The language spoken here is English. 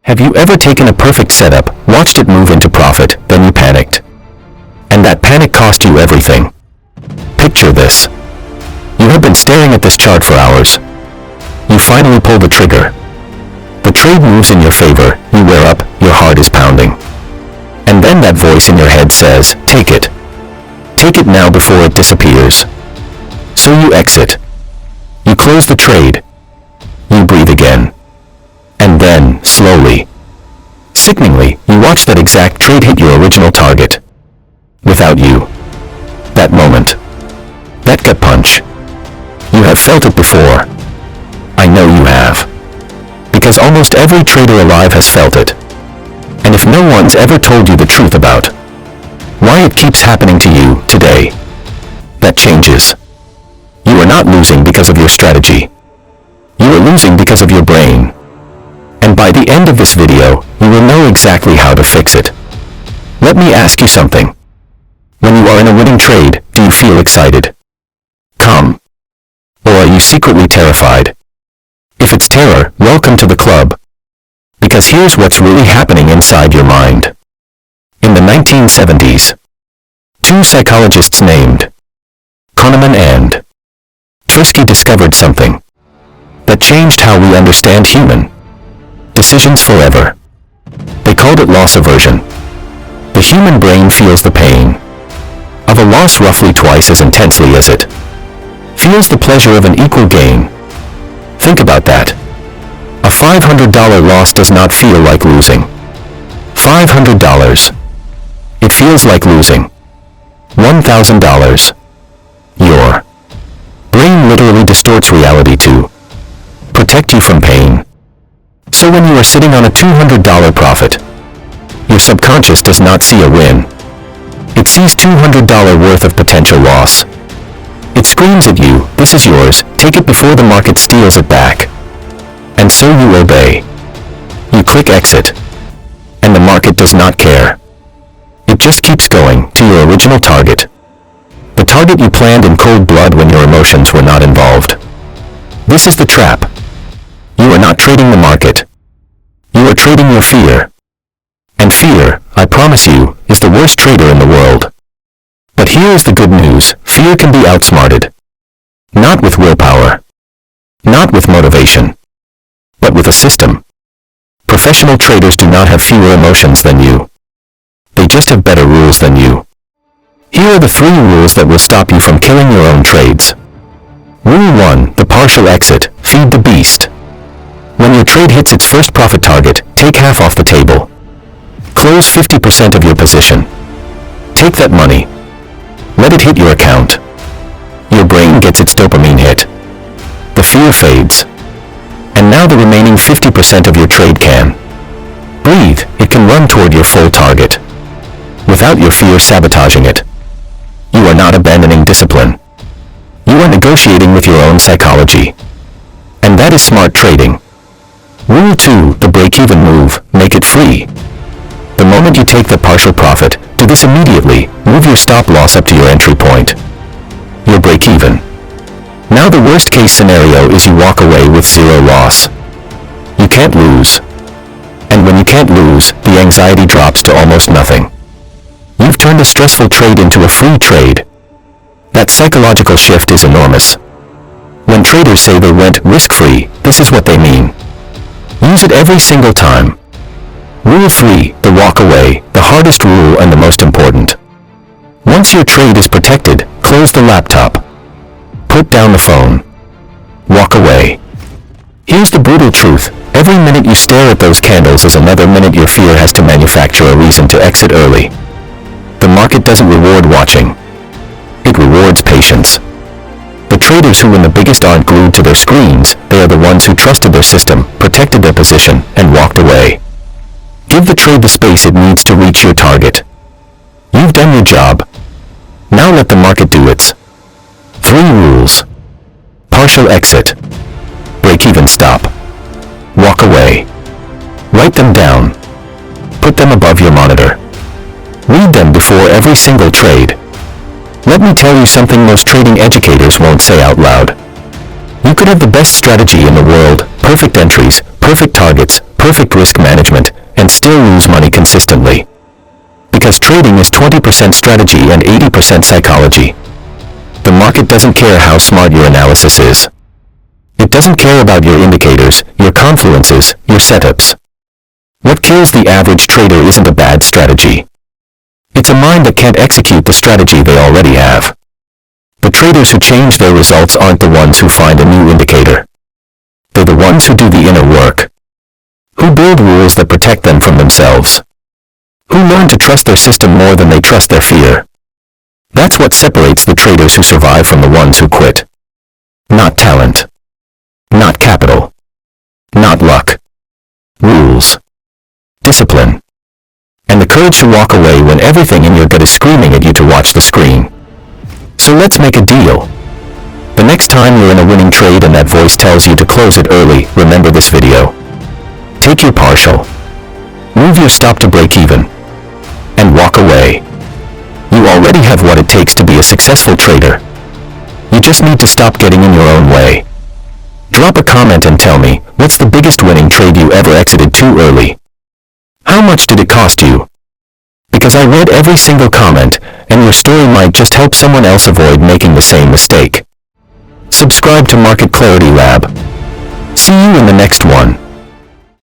Have you ever taken a perfect setup, watched it move into profit, then you panicked? And that panic cost you everything. Picture this. You have been staring at this chart for hours. You finally pull the trigger. The trade moves in your favor, you wear up, your heart is pounding. And then that voice in your head says, take it. Take it now before it disappears. So you exit. You close the trade. You breathe again. And then, slowly, sickeningly, you watch that exact trade hit your original target. Without you. That moment. That gut punch. You have felt it before. I know you have. Because almost every trader alive has felt it. And if no one's ever told you the truth about why it keeps happening to you today, that changes. You are not losing because of your strategy. You are losing because of your brain. And by the end of this video, you will know exactly how to fix it. Let me ask you something. When you are in a winning trade, do you feel excited? Calm? Or are you secretly terrified? If it's terror, welcome to the club. Because here's what's really happening inside your mind. In the 1970s, two psychologists named Kahneman and Tversky discovered something that changed how we understand human decisions forever. They called it loss aversion. The human brain feels the pain of a loss roughly twice as intensely as it feels the pleasure of an equal gain. Think about that. A $500 loss does not feel like losing $500. It feels like losing $1,000. Your brain literally distorts reality to protect you from pain. So when you are sitting on a $200 profit, your subconscious does not see a win. It sees $200 worth of potential loss. It screams at you, this is yours, take it before the market steals it back. And so you obey. You click exit. And the market does not care. It just keeps going to your original target. The target you planned in cold blood when your emotions were not involved. This is the trap. You are not trading the market. You are trading your fear. And fear, I promise you, is the worst trader in the world. But here is the good news, fear can be outsmarted. Not with willpower. Not with motivation. But with a system. Professional traders do not have fewer emotions than you. They just have better rules than you. Here are the 3 rules that will stop you from killing your own trades. Rule 1, the partial exit, feed the beast. When your trade hits its first profit target, take half off the table. Close 50% of your position. Take that money. Let it hit your account. Your brain gets its dopamine hit. The fear fades. And now the remaining 50% of your trade can breathe. It can run toward your full target without your fear sabotaging it. You are not abandoning discipline. You are negotiating with your own psychology. And that is smart trading. Rule 2, the break-even move, make it free. The moment you take the partial profit, do this immediately, move your stop loss up to your entry point. Your break-even. Now the worst case scenario is you walk away with 0 loss. You can't lose. And when you can't lose, the anxiety drops to almost nothing. You've turned a stressful trade into a free trade. That psychological shift is enormous. When traders say they went risk-free, this is what they mean. Use it every single time. Rule 3, the walk away, the hardest rule and the most important. Once your trade is protected, close the laptop. Put down the phone. Walk away. Here's the brutal truth. Every minute you stare at those candles is another minute your fear has to manufacture a reason to exit early. The market doesn't reward watching. It rewards patience. The traders who win the biggest aren't glued to their screens, they are the ones who trusted their system, protected their position, and walked away. Give the trade the space it needs to reach your target. You've done your job. Now let the market do its. 3 rules. Partial exit. Break-even stop. Walk away. Write them down. Put them above your monitor. Read them before every single trade. Let me tell you something most trading educators won't say out loud. You could have the best strategy in the world, perfect entries, perfect targets, perfect risk management and still lose money consistently. Because trading is 20% strategy and 80% psychology. The market doesn't care how smart your analysis is. It doesn't care about your indicators, your confluences, your setups. What kills the average trader isn't a bad strategy. It's a mind that can't execute the strategy they already have. The traders who change their results aren't the ones who find a new indicator. They're the ones who do the inner work. Who build rules that protect them from themselves. Who learn to trust their system more than they trust their fear. That's what separates the traders who survive from the ones who quit. Not talent. Not capital. Not luck. Rules. Discipline. And the courage to walk away when everything in your gut is screaming at you to watch the screen. So let's make a deal. The next time you're in a winning trade and that voice tells you to close it early, remember this video. Take your partial. Move your stop to break even. And walk away. You already have what it takes to be a successful trader. You just need to stop getting in your own way. Drop a comment and tell me, what's the biggest winning trade you ever exited too early? How much did it cost you? Because I read every single comment, and your story might just help someone else avoid making the same mistake. Subscribe to Market Clarity Lab. See you in the next one.